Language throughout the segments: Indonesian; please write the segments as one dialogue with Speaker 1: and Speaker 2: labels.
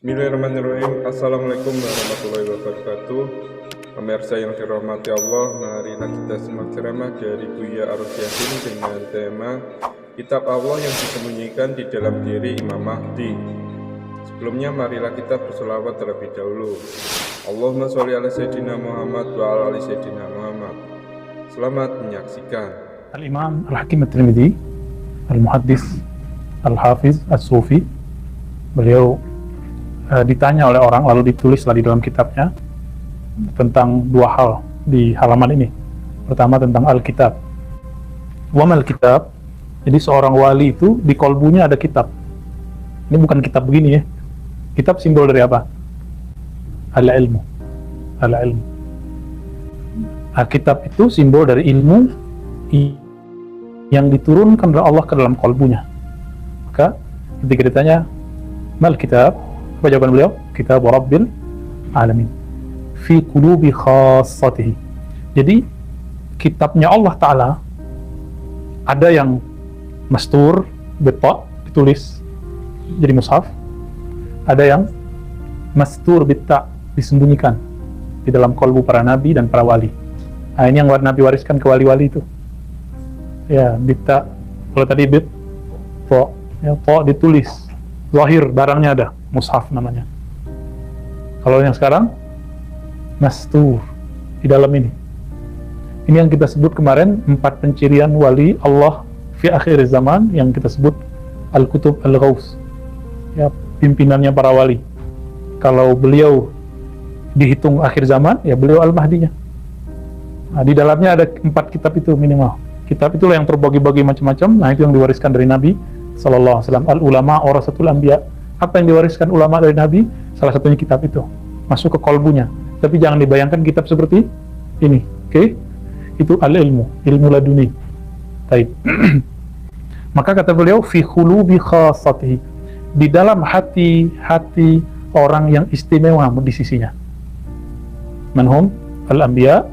Speaker 1: Bismillahirrahmanirrahim. Assalamualaikum warahmatullahi wabarakatuh. Pemirsa yang dirahmati Allah, marilah kita simak ceramah dari Buya Arus Yasin dengan tema Kitab Allah yang disembunyikan di dalam diri Imam Mahdi. Sebelumnya marilah kita berselawat terlebih dahulu. Allahumma sholli ala Sayyidina Muhammad wa ala ali Sayyidina Muhammad. Selamat menyaksikan.
Speaker 2: Al-Imam Al-Hakim At-Tirmidzi, Al-Muhaddis, Al-Hafiz, As-Sufi, beliau ditanya oleh orang, lalu ditulislah di dalam kitabnya tentang dua hal di halaman ini. Pertama tentang Al-Kitab. Wa mal kitab. Jadi seorang wali itu di kolbunya ada kitab. Ini bukan kitab begini ya. Kitab simbol dari apa? Al-ilmu. Al-ilmu. Kitab itu simbol dari ilmu yang diturunkan oleh Allah ke dalam kolbunya. Maka ketika ditanya mal kitab, apa jawaban beliau? Kitab Rabbil Alamin fi qulubi khassatihi. Jadi kitabnya Allah Ta'ala ada yang mastur bita, ditulis jadi mushaf, ada yang mastur bita, disembunyikan di dalam kolbu para nabi dan para wali. Nah, ini yang Nabi wariskan ke wali-wali itu ya, bita. Kalau tadi bit to, ya, to ditulis zahir, barangnya ada, mushaf namanya. Kalau yang sekarang mastur, di dalam ini. Ini yang kita sebut kemarin 4 pencirian wali Allah fi akhir zaman, yang kita sebut Al-Kutub Al-Ghaus, ya, pimpinannya para wali. Kalau beliau dihitung akhir zaman, ya beliau Al-Mahdinya. Nah, di dalamnya ada 4 kitab itu minimal. Kitab itulah yang terbagi-bagi macam-macam. Nah, itu yang diwariskan dari Nabi Sallallahu Alaihi Wasallam. Al-ulama warasatul anbiya. Apa yang diwariskan ulama dari Nabi? Salah satunya kitab itu. Masuk ke kolbunya. Tapi jangan dibayangkan kitab seperti ini. Oke? Itu al-ilmu, ilmu laduni. Baik. Maka kata beliau fi khulubi khassatihi. Di dalam hati orang yang istimewa di sisinya. Manhum al-anbiya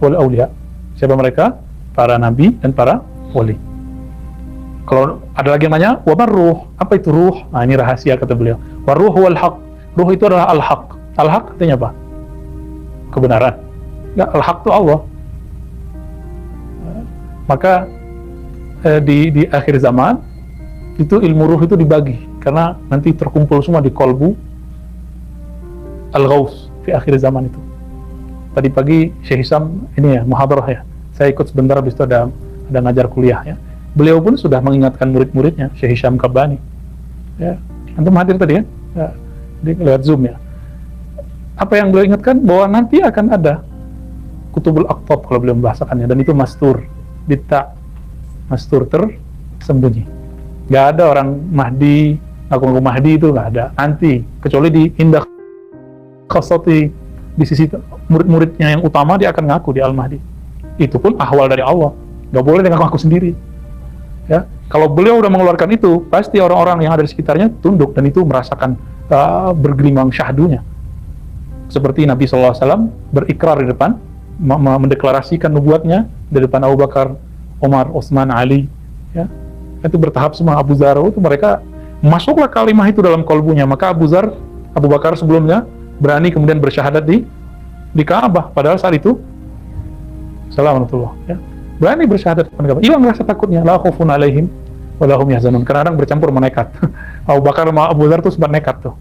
Speaker 2: wal awliya. Siapa mereka? Para nabi dan para wali. Kalau ada lagi yang nanya, wa ruh, apa itu ruh? Nah, ini rahasia kata beliau. Wa ruh wal haq. Ruh itu adalah al-haq. Al-haq artinya apa? Kebenaran. Ya, al-haq itu Allah. Maka di akhir zaman itu ilmu ruh itu dibagi, karena nanti terkumpul semua di kolbu al-ghaus di akhir zaman itu. Tadi pagi Syekh Hisam ini ya, muhadarah ya. Saya ikut sebentar, habis itu ada ngajar kuliah ya. Beliau pun sudah mengingatkan murid-muridnya, Syekh Hisham Kabani. Ya, antum hadir tadi kan? Ya, lewat Zoom ya. Apa yang beliau ingatkan? Bahwa nanti akan ada kutubul aqtab kalau beliau membahasakannya, dan itu mastur, bita, mastur tersembunyi. Gak ada orang Mahdi, ngaku Mahdi itu gak ada. Nanti, kecuali di indah khasati, di sisi murid-muridnya yang utama, dia akan ngaku di Al-Mahdi. Itu pun ahwal dari Allah. Gak boleh dia ngaku sendiri. Ya, kalau beliau udah mengeluarkan itu, pasti orang-orang yang ada di sekitarnya tunduk, dan itu merasakan bergelimang syahdunya. Seperti Nabi SAW berikrar di depan, mendeklarasikan nubuatnya di depan Abu Bakar, Umar, Utsman, Ali. Ya, itu bertahap semua. Abu Zar itu mereka masuklah kalimah itu dalam kolbunya. Maka Abu Bakar sebelumnya berani kemudian bersyahadat di Ka'bah, padahal saat itu Assalamualaikum, ya, berani bersyahadat depan Ka'bah. Hilang rasa takutnya. La khaufun alaihim wa lahum yahzanun. Kadang bercampur menekat. Abu Bakar sama Abu Zar itu sempat nekat tuh.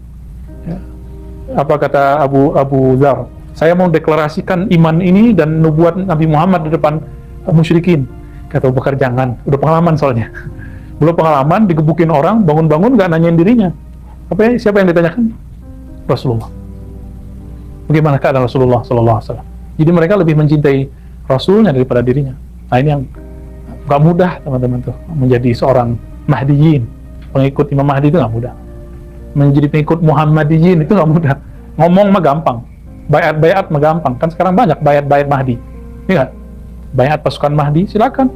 Speaker 2: Ya. Apa kata Abu Zar? Saya mau deklarasikan iman ini dan nubuat Nabi Muhammad di depan musyrikin. Kata Abu Bakar, jangan. Udah pengalaman soalnya. Belum pengalaman, digebukin orang, bangun-bangun nggak nanyain dirinya. Siapa yang ditanyakan? Rasulullah. Bagaimana keadaan Rasulullah Sallallahu Alaihi Wasallam? Jadi mereka lebih mencintai Rasulnya daripada dirinya. Nah, ini yang gak mudah teman-teman tuh, menjadi seorang Mahdiyin, pengikut Imam Mahdi itu gak mudah. Menjadi pengikut Muhammadiyin itu gak mudah. Ngomong mah gampang, bayat mah gampang. Kan sekarang banyak bayat Mahdi, ini gak? Bayat pasukan Mahdi, silakan.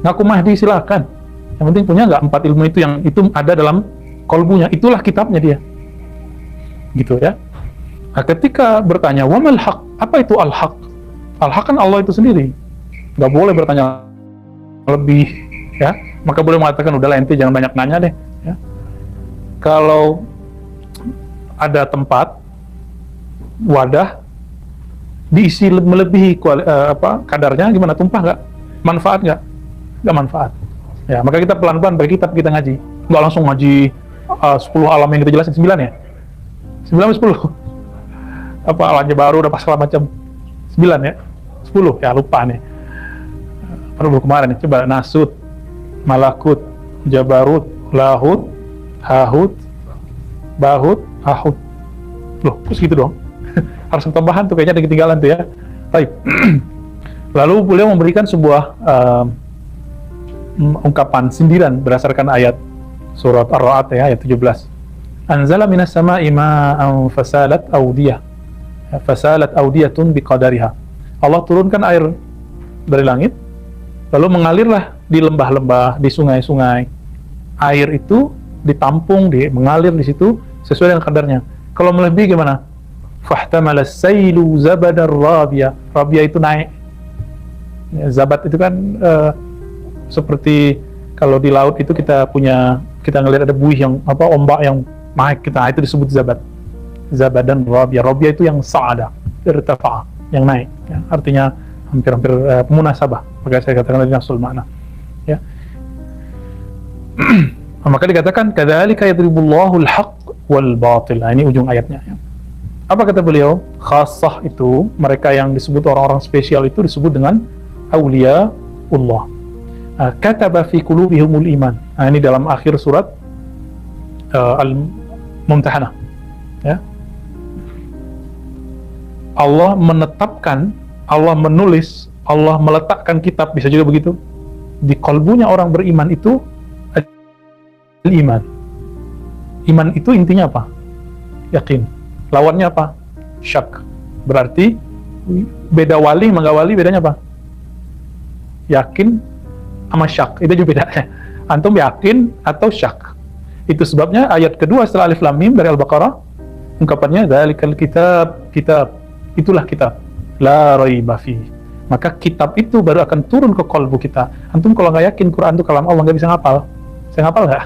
Speaker 2: Ngaku Mahdi, silakan. Yang penting punya gak 4 ilmu itu, yang itu ada dalam kolbunya, itulah kitabnya dia. Gitu ya. Nah, ketika bertanya, wa mal haq, apa itu al-haq? Al-haq kan Allah itu sendiri. Gak boleh bertanya lebih, ya. Maka boleh mengatakan, udahlah ente jangan banyak nanya deh, ya. Kalau ada tempat, wadah, diisi melebihi kadarnya, gimana, tumpah nggak? Manfaat nggak? Nggak manfaat. Ya, maka kita pelan-pelan bagi kitab kita ngaji. Nggak langsung ngaji 10 alam yang kita jelasin, 9 ya? 9 atau 10? Apa alamnya baru, udah pas segala macam. 9 ya? 10? Ya, lupa nih. Baru kemarin nih, coba Nasut, Malakut, Jabarut, Lahut, Hahut, Bahut, Ahut. Loh, kok segitu dong? Harus tambahan tuh, kayaknya ada ketinggalan tuh ya. Baik. Lalu beliau memberikan sebuah ungkapan sindiran berdasarkan ayat surat Ar-Ra'd ya, ayat 17. Anzala minas sama'i ma'an fasalat awdiyah. Fasalat awdiyatun biqadariha. Allah turunkan air dari langit, lalu mengalirlah di lembah-lembah, di sungai-sungai. Air itu ditampung, mengalir di situ sesuai dengan kadarnya. Kalau melebihi gimana? Fahtamala sailu zabadar rabia. Rabia itu naik. Ya, zabat itu kan seperti kalau di laut itu kita ngelihat ada buih yang ombak yang naik, itu disebut zabat. Zabad dan rabia. Rabia itu yang sa'ada, irtafa'a, yang naik. Ya, artinya hampir-hampir munasabah. Maka saya katakan tadi nafsul makna. Ya. Maka dikatakan kadzalika yadribullahu al-haqq wal batil. Nah, ini ujung ayatnya ya. Apa kata beliau? Khassah itu, mereka yang disebut orang-orang spesial itu disebut dengan awliyaullah. Kataba fi qulubihimul iman. Nah, ini dalam akhir surat Al-Mumtahanah. Ya. Allah menetapkan, Allah menulis, Allah meletakkan kitab, bisa juga begitu, di kalbunya orang beriman itu iman. Iman itu intinya apa? Yakin. Lawannya apa? Syak. Berarti beda wali sama nggak wali, bedanya apa? Yakin sama syak. Itu juga bedanya. Antum yakin atau syak. Itu sebabnya ayat kedua setelah Alif Lam Mim dari Al-Baqarah, ungkapannya dzalikal kitab, kitab. Itulah kitab. La raiba fi. Maka kitab itu baru akan turun ke kalbu kita. Antum kalau nggak yakin Quran itu kalam Allah, nggak bisa ngapal. Saya ngapal nggak?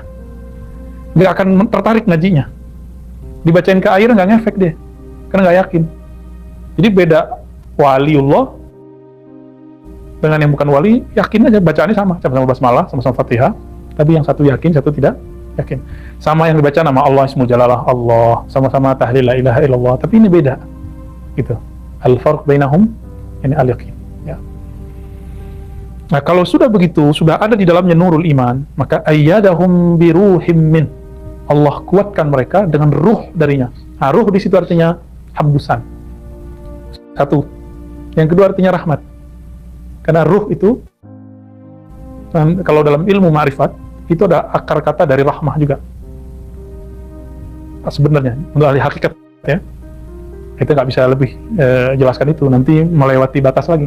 Speaker 2: Nggak akan tertarik ngajinya. Dibacain ke air nggak ngefek deh, karena nggak yakin. Jadi beda waliullah dengan yang bukan wali, yakin aja, bacaannya sama-sama basmalah, sama-sama Fatihah, tapi yang satu yakin, satu tidak yakin. Sama yang dibaca nama Allah, Ismul Jalalah Allah, sama-sama tahlil la ilaha illallah, tapi ini beda. Gitu. Al-farq bainahum, ini al-yaqin. Ya. Nah, kalau sudah begitu, sudah ada di dalamnya nurul iman, maka ayyadahum biruhim min. Allah kuatkan mereka dengan ruh darinya. Nah, ruh di situ artinya hembusan. Satu. Yang kedua artinya rahmat. Karena ruh itu, kalau dalam ilmu ma'rifat, itu ada akar kata dari rahmah juga. Sebenarnya, untuk ahli hakikat ya, kita nggak bisa lebih jelaskan itu, nanti melewati batas lagi.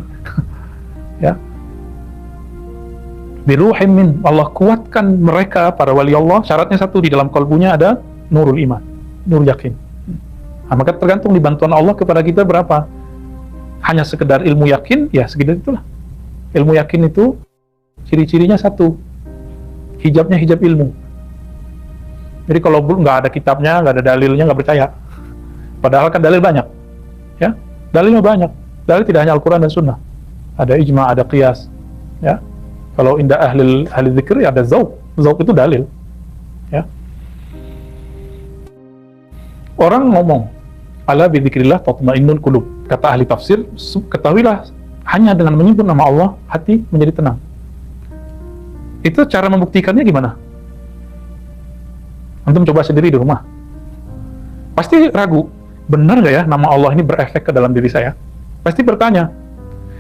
Speaker 2: Ya. Biruhim min, Allah kuatkan mereka, para wali Allah. Syaratnya satu, di dalam kalbunya ada nurul iman, nur yakin. Nah, maka tergantung di bantuan Allah kepada kita berapa. Hanya sekedar ilmu yakin, ya segitu itulah. Ilmu yakin itu ciri-cirinya satu, hijabnya hijab ilmu. Jadi kalau nggak ada kitabnya, nggak ada dalilnya, nggak percaya. Padahal kan dalil banyak, ya, dalilnya banyak. Dalil tidak hanya Al-Quran dan Sunnah, ada ijma, ada qiyas, ya. Kalau indah ahli zikir ya ada zauq itu dalil, ya. Orang ngomong ala bi dzikrillah tatma'innul qulub, kata ahli tafsir, ketahuilah hanya dengan menyebut nama Allah hati menjadi tenang. Itu cara membuktikannya gimana? Antum coba sendiri di rumah, pasti ragu, benar nggak ya nama Allah ini berefek ke dalam diri saya? Pasti bertanya.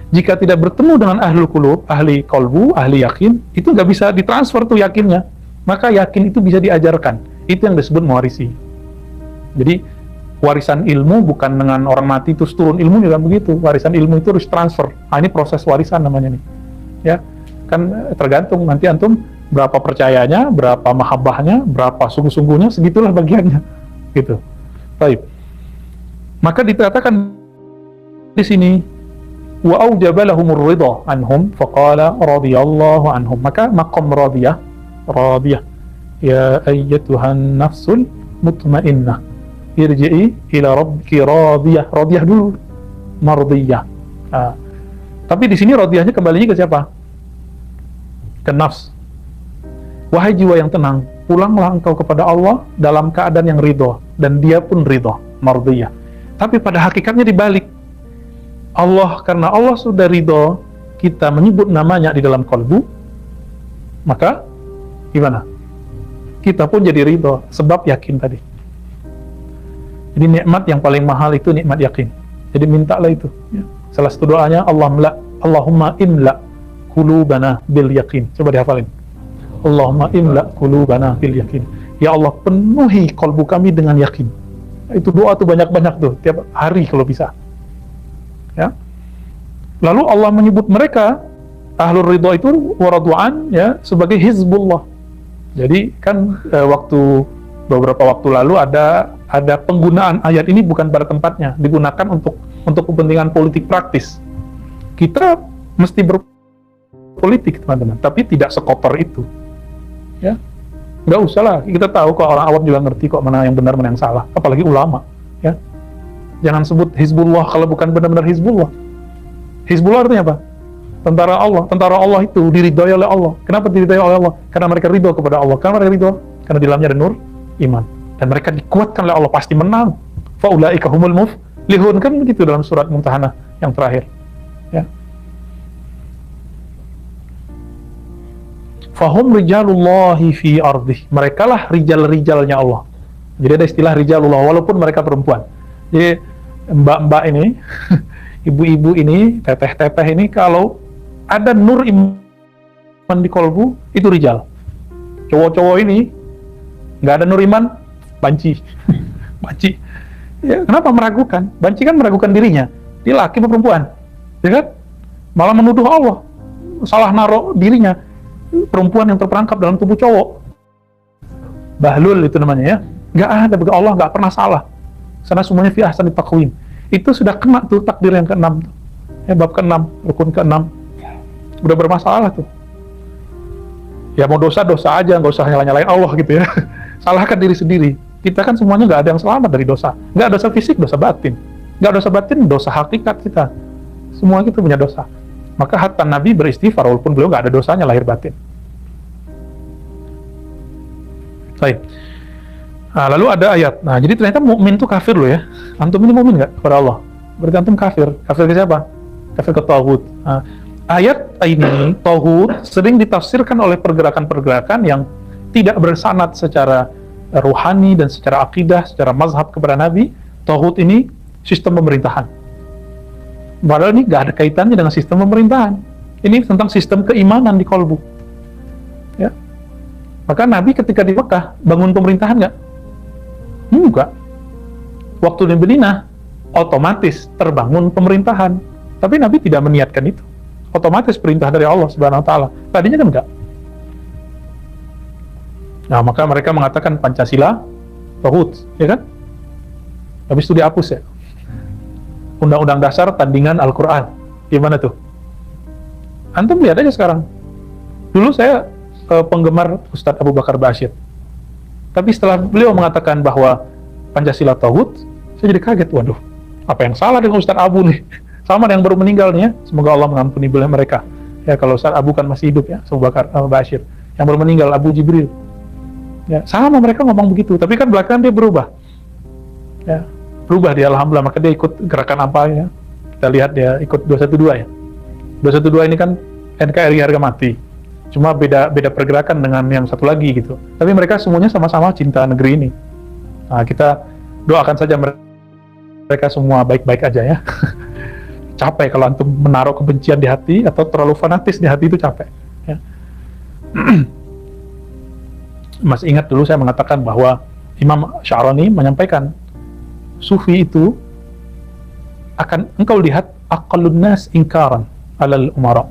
Speaker 2: Jika tidak bertemu dengan ahlul qulub, ahli kolbu, ahli yakin, itu nggak bisa ditransfer tuh yakinnya. Maka yakin itu bisa diajarkan. Itu yang disebut mewarisi. Jadi warisan ilmu bukan dengan orang mati terus turun ilmu, juga begitu. Warisan ilmu itu harus transfer. Nah, ini proses warisan namanya nih. Ya, kan tergantung nanti antum berapa percayanya, berapa mahabbahnya, berapa sungguh-sungguhnya, segitulah bagiannya. Gitu. Baik. Maka dikatakan di sini wa aujaba lahumur ridha anhum faqala radhiyallahu anhum. Maka maqam radiyah ya ayyatuhan nafsul mutmainnah, irji'i ila rabbiki radiyah. Radiyah dulu, mardiyah. Tapi di sini radiyahnya kembalinya ke siapa? Ke nafs. Wahai jiwa yang tenang, pulanglah engkau kepada Allah dalam keadaan yang ridho, dan dia pun ridho, mardiyah. Tapi pada hakikatnya dibalik. Allah, karena Allah sudah ridho, kita menyebut namanya di dalam kalbu, maka gimana? Kita pun jadi ridho, sebab yakin tadi. Jadi nikmat yang paling mahal itu nikmat yakin. Jadi mintalah itu. Ya. Salah satu doanya, Allahumma imla qulubana bil yakin. Coba dihafalin. Allahumma imla qulubana bil yakin. Ya Allah, penuhi kalbu kami dengan yakin. Itu doa tuh banyak-banyak tuh, tiap hari kalau bisa. Ya. Lalu Allah menyebut mereka ahlur ridha itu waradu'an, ya, sebagai hizbullah. Jadi kan beberapa waktu lalu ada penggunaan ayat ini bukan pada tempatnya, digunakan untuk kepentingan politik praktis. Kita mesti berpolitik, teman-teman, tapi tidak sekotor itu. Ya, nggak usah lah. Kita tahu kok, orang awam juga ngerti kok mana yang benar mana yang salah. Apalagi ulama. Ya, jangan sebut hizbullah kalau bukan benar-benar hizbullah. Hizbullah artinya apa? Tentara Allah. Tentara Allah itu diridhoi oleh Allah. Kenapa diridhoi oleh Allah? Karena mereka ridho kepada Allah. Karena mereka ridho, karena di dalamnya ada nur iman. Dan mereka dikuatkan oleh Allah, pasti menang. Faulaika humul muflihun, kan begitu dalam surat Mumtahanah yang terakhir. Ya. Fahum rijalullahi fi ardih. Mereka lah rijal-rijalnya Allah. Jadi ada istilah rijalullah walaupun mereka perempuan. Jadi mbak-mbak ini, ibu-ibu ini, teteh-teteh ini, kalau ada nur iman di kolbu, itu rijal. Cowok-cowok ini nggak ada nur iman, banci. Banci. Ya, kenapa meragukan? Banci kan meragukan dirinya. Dia laki atau perempuan? Ya kan? Malah menuduh Allah. Salah naruh dirinya. Perempuan yang terperangkap dalam tubuh cowok. Bahlul itu namanya, ya. Nggak ada, bagi Allah nggak pernah salah. Karena semuanya fi ahsani taqwim. Itu sudah kena tuh takdir yang ke-6 tuh. Ya, bab ke-6, rukun ke-6. Udah bermasalah tuh. Ya mau dosa-dosa aja, nggak usah nyalain Allah gitu ya. Salahkan diri sendiri. Kita kan semuanya nggak ada yang selamat dari dosa. Nggak dosa fisik, dosa batin. Nggak dosa batin, dosa hakikat kita. Semua kita punya dosa. Maka hatta Nabi beristighfar walaupun beliau nggak ada dosanya lahir batin. Baik. Nah, lalu ada ayat. Nah, jadi ternyata mukmin itu kafir loh ya. Antum ini mukmin nggak kepada Allah? Berarti antum kafir. Kafir ke siapa? Kafir ke tauhid. Nah, ayat ini tauhid sering ditafsirkan oleh pergerakan-pergerakan yang tidak bersanad secara ruhani dan secara akidah, secara mazhab kepada Nabi. Tauhid ini sistem pemerintahan. Padahal ini nggak ada kaitannya dengan sistem pemerintahan. Ini tentang sistem keimanan di kolbu. Ya. Maka Nabi ketika di Mekah bangun pemerintahan nggak? Enggak. Waktu di Madinah otomatis terbangun pemerintahan. Tapi Nabi tidak meniatkan itu. Otomatis perintah dari Allah Subhanahu Wa Taala. Tadinya kan enggak. Nah, maka mereka mengatakan Pancasila tauhid, ya kan? Habis itu dihapus ya. Undang-undang dasar tandingan Al-Quran. Gimana tuh? Antum lihat aja sekarang. Dulu saya penggemar Ustadz Abu Bakar Bashir. Tapi setelah beliau mengatakan bahwa Pancasila tauhid, saya jadi kaget. Waduh, apa yang salah dengan Ustadz Abu nih? Sama yang baru meninggal nih ya. Semoga Allah mengampuni beliau mereka. Ya, kalau Ustadz Abu kan masih hidup ya, Abu Bakar Bashir. Yang baru meninggal Abu Jibril. Ya, sama mereka ngomong begitu. Tapi kan belakangan dia berubah. Ya. Berubah dia, alhamdulillah, maka dia ikut gerakan apa ya, kita lihat dia ikut 212 ya. 212 ini kan NKRI harga mati, cuma beda pergerakan dengan yang satu lagi gitu, tapi mereka semuanya sama-sama cinta negeri ini. Nah, kita doakan saja mereka semua baik-baik aja ya. Capek kalau antum menaruh kebencian di hati atau terlalu fanatis di hati, itu capek ya. Masih ingat dulu saya mengatakan bahwa Imam Sya'rani menyampaikan Sufi itu akan engkau lihat aqallun nas ingkaran alal umara.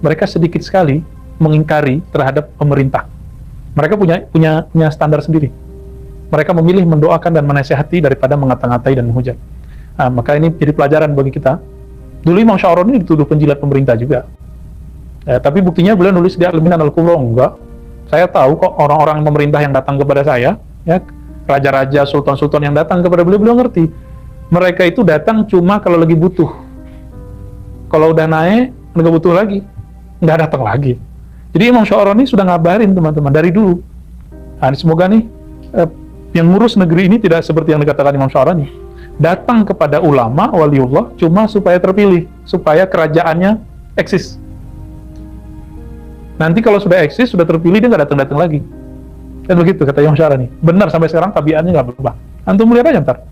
Speaker 2: Mereka sedikit sekali mengingkari terhadap pemerintah. Mereka punya standar sendiri. Mereka memilih mendoakan dan menasihati daripada mengata-ngatai dan menghujat. Nah, maka ini jadi pelajaran bagi kita. Dulu Imam Sya'rani dituduh penjilat pemerintah juga. Ya, tapi buktinya beliau nulis di Al-Minan Al-Kubra, enggak. Saya tahu kok orang-orang pemerintah yang datang kepada saya, ya, raja-raja, sultan-sultan yang datang kepada beliau, beliau ngerti. Mereka itu datang cuma kalau lagi butuh. Kalau udah naik, nggak butuh lagi, nggak datang lagi. Jadi Imam Sya'rani sudah ngabarin teman-teman dari dulu. Nah, semoga nih yang ngurus negeri ini tidak seperti yang dikatakan Imam Sya'rani. Datang kepada ulama, waliullah, cuma supaya terpilih, supaya kerajaannya eksis. Nanti kalau sudah eksis, sudah terpilih, dia nggak datang-datang lagi. Dan begitu kata Imam Sya'rani. Benar, sampai sekarang tabiatnya nggak berubah. Antum lihat aja ntar.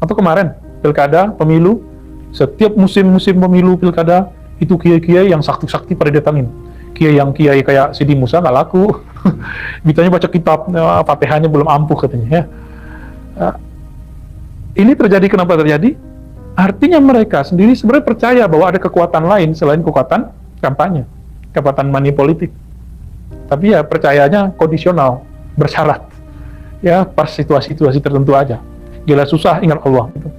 Speaker 2: Atau kemarin, pilkada, pemilu, setiap musim-musim pemilu pilkada, itu kiai-kiai yang sakti-sakti pada datangin. Kiai kayak Sidi Musa nggak laku. Ditanya baca kitab, Fatihahnya belum ampuh katanya. Ya. Ini terjadi, kenapa terjadi? Artinya mereka sendiri sebenarnya percaya bahwa ada kekuatan lain selain kekuatan kampanye, kekuatan money politik. Tapi ya percayanya kondisional, bersyarat. Ya pas situasi-situasi tertentu aja. Gila susah, ingat Allah. Gitu.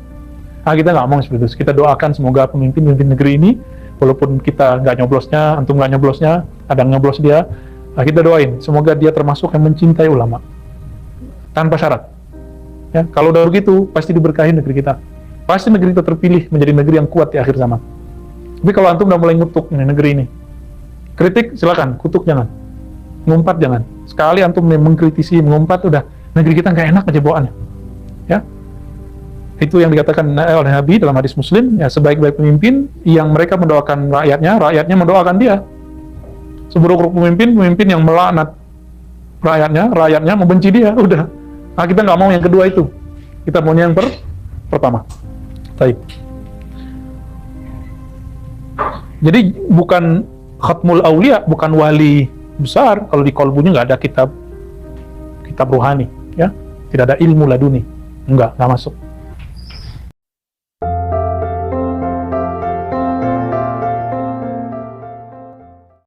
Speaker 2: Nah, kita nggak ngomong seperti itu. Kita doakan semoga pemimpin-pemimpin negeri ini, walaupun kita nggak nyoblosnya, antum nggak nyoblosnya, ada yang nyoblos dia, nah, kita doain semoga dia termasuk yang mencintai ulama tanpa syarat. Ya, kalau udah begitu pasti diberkahi negeri kita. Pasti negeri kita terpilih menjadi negeri yang kuat di akhir zaman. Tapi kalau antum udah mulai ngutuk negeri ini, kritik silakan, kutuk jangan, ngumpat jangan. Sekali antum mengkritisi, mengumpat, udah negeri kita nggak enak aja bawaannya. Ya, itu yang dikatakan oleh Nabi dalam hadis Muslim, ya sebaik-baik pemimpin yang mereka mendoakan rakyatnya, rakyatnya mendoakan dia. Seburuk-buruk pemimpin yang melaknat rakyatnya, rakyatnya membenci dia, udah. Nah, kita nggak mau yang kedua itu. Kita maunya yang pertama. Baik. Jadi bukan khatmul aulia, bukan wali besar. Kalau di kolbunya nggak ada kitab ruhani, ya. Tidak ada ilmu laduni. Nggak masuk.